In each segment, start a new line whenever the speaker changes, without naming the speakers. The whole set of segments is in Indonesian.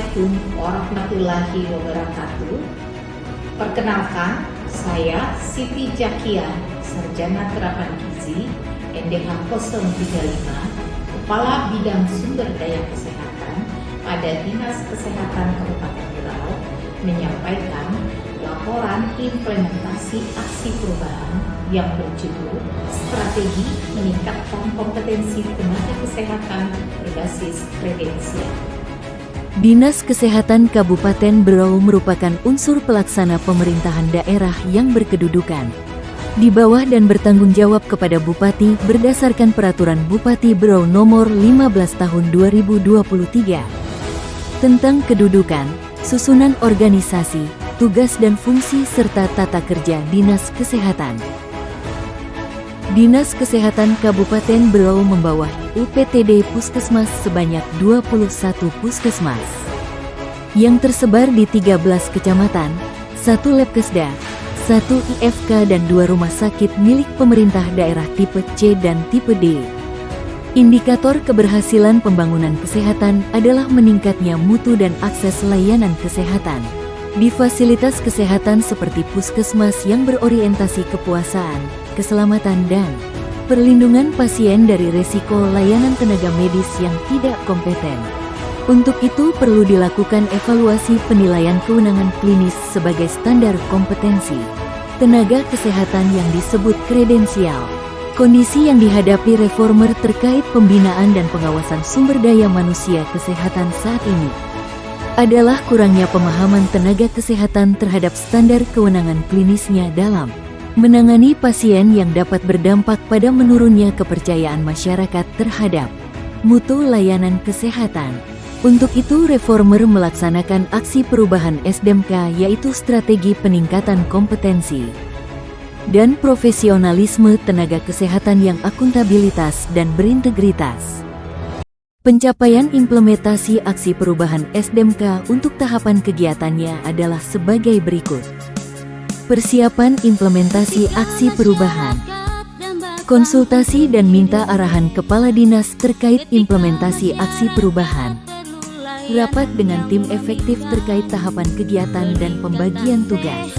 Assalamualaikum warahmatullahi wabarakatuh. Perkenalkan, saya Siti Jakia, Sarjana Terapan Gizi, NDH 035, Kepala Bidang Sumber Daya Kesehatan pada Dinas Kesehatan Kabupaten Berau, menyampaikan laporan implementasi aksi perubahan yang berjudul Strategi Meningkatkan Kompetensi Tenaga Kesehatan Berbasis Kredensial.
Dinas Kesehatan Kabupaten Berau merupakan unsur pelaksana pemerintahan daerah yang berkedudukan di bawah dan bertanggung jawab kepada Bupati berdasarkan Peraturan Bupati Berau Nomor 15 Tahun 2023 tentang kedudukan, susunan organisasi, tugas dan fungsi serta tata kerja Dinas Kesehatan. Dinas Kesehatan Kabupaten Berau membawahi UPTD Puskesmas sebanyak 21 puskesmas yang tersebar di 13 kecamatan, 1 Labkesda, 1 IFK dan 2 rumah sakit milik pemerintah daerah tipe C dan tipe D. Indikator keberhasilan pembangunan kesehatan adalah meningkatnya mutu dan akses layanan kesehatan di fasilitas kesehatan seperti puskesmas yang berorientasi kepuasan, keselamatan dan perlindungan pasien dari resiko layanan tenaga medis yang tidak kompeten. Untuk itu perlu dilakukan evaluasi penilaian kewenangan klinis sebagai standar kompetensi tenaga kesehatan yang disebut kredensial. Kondisi yang dihadapi reformer terkait pembinaan dan pengawasan sumber daya manusia kesehatan saat ini adalah kurangnya pemahaman tenaga kesehatan terhadap standar kewenangan klinisnya dalam menangani pasien yang dapat berdampak pada menurunnya kepercayaan masyarakat terhadap mutu layanan kesehatan. Untuk itu reformer melaksanakan aksi perubahan SDMK yaitu strategi peningkatan kompetensi dan profesionalisme tenaga kesehatan yang akuntabilitas dan berintegritas. Pencapaian implementasi aksi perubahan SDMK untuk tahapan kegiatannya adalah sebagai berikut. Persiapan implementasi aksi perubahan. Konsultasi dan minta arahan kepala dinas terkait implementasi aksi perubahan. Rapat dengan tim efektif terkait tahapan kegiatan dan pembagian tugas.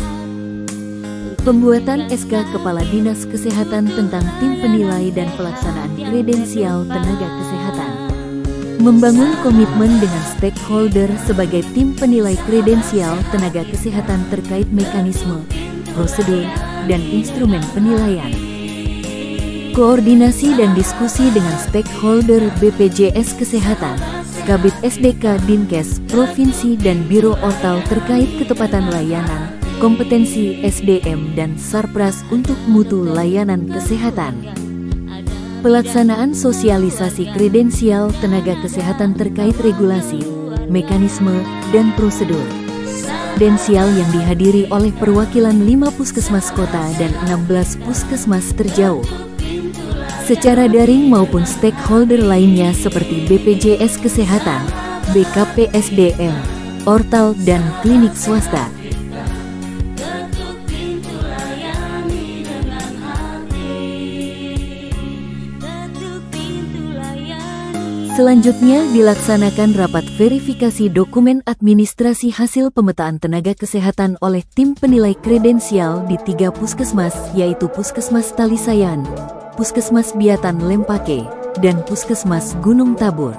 Pembuatan SK Kepala Dinas Kesehatan tentang tim penilai dan pelaksanaan kredensial tenaga kesehatan. Membangun komitmen dengan stakeholder sebagai tim penilai kredensial tenaga kesehatan terkait mekanisme, prosedur, dan instrumen penilaian. Koordinasi dan diskusi dengan stakeholder BPJS Kesehatan, Kabid SDK Dinkes, Provinsi dan Biro Ortal terkait ketepatan layanan, kompetensi SDM dan Sarpras untuk mutu layanan kesehatan. Pelaksanaan sosialisasi kredensial tenaga kesehatan terkait regulasi, mekanisme, dan prosedur. Kredensial yang dihadiri oleh perwakilan 5 puskesmas kota dan 16 puskesmas terjauh. Secara daring maupun stakeholder lainnya seperti BPJS Kesehatan, BKPSDM, Ortal, dan klinik swasta. Selanjutnya dilaksanakan rapat verifikasi dokumen administrasi hasil pemetaan tenaga kesehatan oleh tim penilai kredensial di 3 puskesmas yaitu Puskesmas Talisayan, Puskesmas Biatan Lempake, dan Puskesmas Gunung Tabur.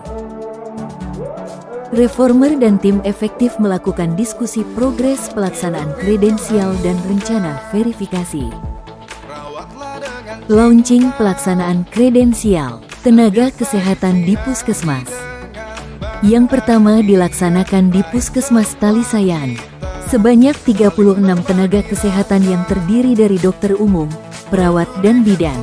Reformer dan tim efektif melakukan diskusi progres pelaksanaan kredensial dan rencana verifikasi. Launching pelaksanaan kredensial tenaga kesehatan di puskesmas. Yang pertama dilaksanakan di Puskesmas Talisayan. Sebanyak 36 tenaga kesehatan yang terdiri dari dokter umum, perawat dan bidan.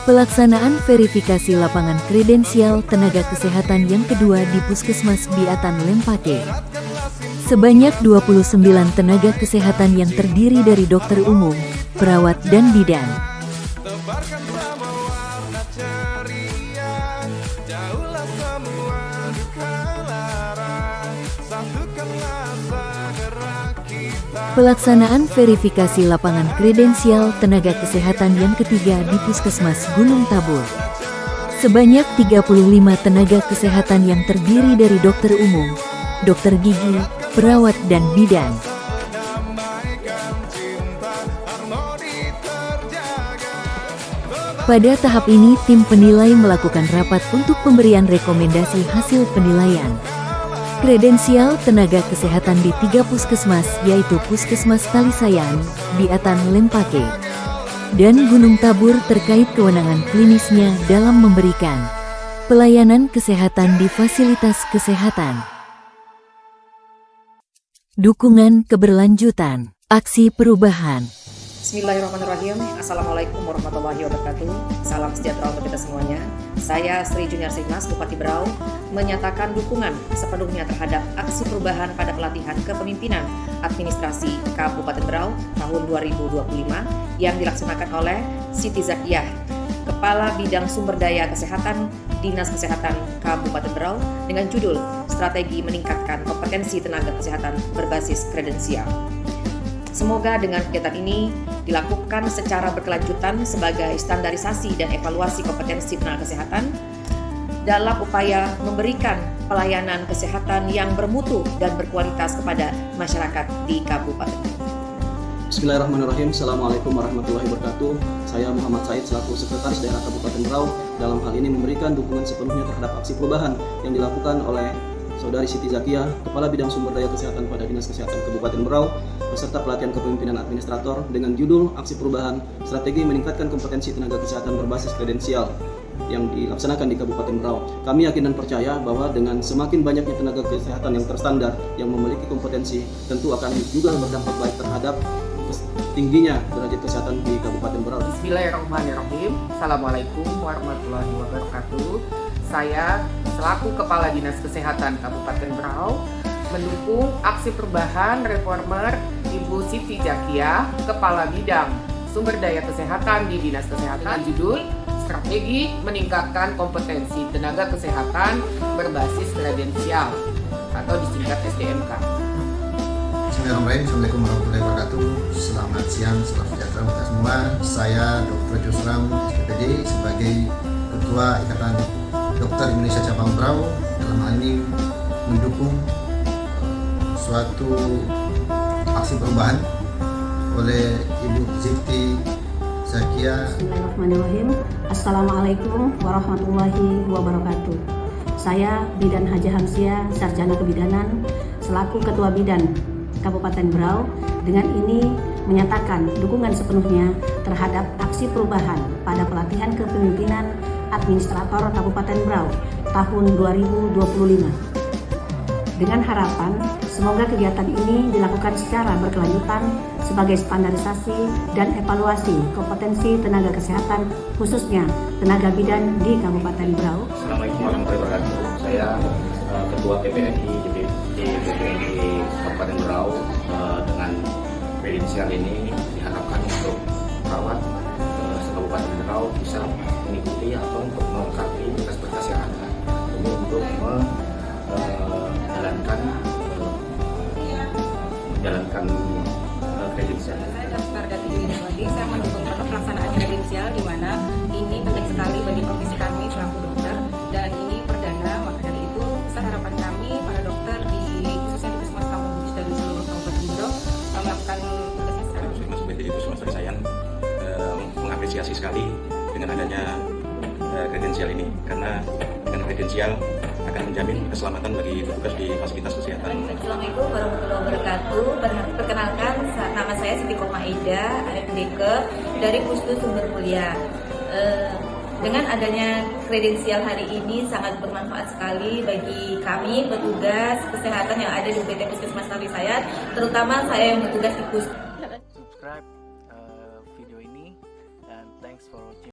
Pelaksanaan verifikasi lapangan kredensial tenaga kesehatan yang kedua di Puskesmas Biatan Lempake. Sebanyak 29 tenaga kesehatan yang terdiri dari dokter umum, perawat dan bidan. Pelaksanaan verifikasi lapangan kredensial tenaga kesehatan yang ketiga di Puskesmas Gunung Tabur. Sebanyak 35 tenaga kesehatan yang terdiri dari dokter umum, dokter gigi, perawat dan bidan. Pada tahap ini, tim penilai melakukan rapat untuk pemberian rekomendasi hasil penilaian. Kredensial tenaga kesehatan di 3 puskesmas, yaitu Puskesmas Talisayan, Biatan Lempake, dan Gunung Tabur terkait kewenangan klinisnya dalam memberikan pelayanan kesehatan di fasilitas kesehatan. Dukungan keberlanjutan, aksi perubahan.
Bismillahirrahmanirrahim. Assalamualaikum warahmatullahi wabarakatuh. Salam sejahtera untuk kita semuanya. Saya Sri Junior Sigmas, Bupati Berau, menyatakan dukungan sepenuhnya terhadap aksi perubahan pada pelatihan kepemimpinan administrasi Kabupaten Berau tahun 2025 yang dilaksanakan oleh Siti Zakiyah, Kepala Bidang Sumber Daya Kesehatan Dinas Kesehatan Kabupaten Berau, dengan judul Strategi Meningkatkan Kompetensi Tenaga Kesehatan Berbasis Kredensial. Semoga dengan kegiatan ini dilakukan secara berkelanjutan sebagai standarisasi dan evaluasi kompetensi tenaga kesehatan dalam upaya memberikan pelayanan kesehatan yang bermutu dan berkualitas kepada masyarakat di Kabupaten.
Bismillahirrahmanirrahim. Assalamualaikum warahmatullahi wabarakatuh. Saya Muhammad Said selaku Sekretaris Daerah Kabupaten Berau dalam hal ini memberikan dukungan sepenuhnya terhadap aksi perubahan yang dilakukan oleh Saudari Siti Zakiyah, Kepala Bidang Sumber Daya Kesehatan pada Dinas Kesehatan Kabupaten Berau, beserta pelatihan kepemimpinan administrator dengan judul Aksi Perubahan Strategi Meningkatkan Kompetensi Tenaga Kesehatan Berbasis Kredensial yang dilaksanakan di Kabupaten Berau. Kami yakin dan percaya bahwa dengan semakin banyaknya tenaga kesehatan yang terstandar yang memiliki kompetensi, tentu akan juga berdampak baik terhadap tingginya derajat kesehatan di Kabupaten Berau.
Bismillahirrahmanirrahim. Assalamualaikum warahmatullahi wabarakatuh. Saya selaku Kepala Dinas Kesehatan Kabupaten Berau mendukung aksi perubahan reformer Ibu Siti Zakiyah, Kepala Bidang Sumber Daya Kesehatan di Dinas Kesehatan, judul Strategi Meningkatkan Kompetensi Tenaga Kesehatan Berbasis Kredensial atau disingkat SDMK.
Bismillahirrahmanirrahim. Assalamualaikum warahmatullahi wabarakatuh. Selamat siang, salam sejahtera untuk kita semua. Saya Dr. Jusram, SPPD, sebagai Ketua Ikatan Dokter Indonesia Cabang Berau, dalam hal ini mendukung suatu aksi perubahan oleh Ibu Siti Zakiyah.
Bismillahirrahmanirrahim. Assalamualaikum warahmatullahi wabarakatuh. Saya Bidan Haji Hamsia, Sarjana Kebidanan, selaku Ketua Bidan Kabupaten Berau, dengan ini menyatakan dukungan sepenuhnya terhadap aksi perubahan pada pelatihan kepemimpinan administrator Kabupaten Berau tahun 2025. Dengan harapan semoga kegiatan ini dilakukan secara berkelanjutan sebagai standarisasi dan evaluasi kompetensi tenaga kesehatan, khususnya tenaga bidan di Kabupaten Berau.
Assalamualaikum warahmatullahi wabarakatuh. Saya Ketua PPNI DPPNI Kabupaten Berau. Dengan kredensial ini diharapkan untuk perawat Kabupaten Berau bisa mengikuti atau untuk melengkapi berkas-berkas yang ada ini untuk menjalankan kredensial.
Saya daftar dan tidak lagi, saya mendukung pelaksanaan kredensial di mana ini penting sekali bagi profesi kami selaku dokter dan ini perdana. Maka dari itu besar harapan kami para dokter di khususnya di Puskesmas Kampung Bugis dan di seluruh Kabupaten Berau melakukan tugasnya secara
Puskesmas Talisayan mengapresiasi sekali dengan adanya kredensial ini, karena dengan kredensial akan menjamin keselamatan bagi petugas di fasilitas kesehatan.
Assalamualaikum warahmatullahi wabarakatuh. Perkenalkan, nama saya Siti Komaida, AFDK dari Puskesmas Sumber Mulia. Dengan adanya kredensial hari ini sangat bermanfaat sekali bagi kami petugas kesehatan yang ada di PT Puskesmas Talisayan, terutama saya yang bertugas di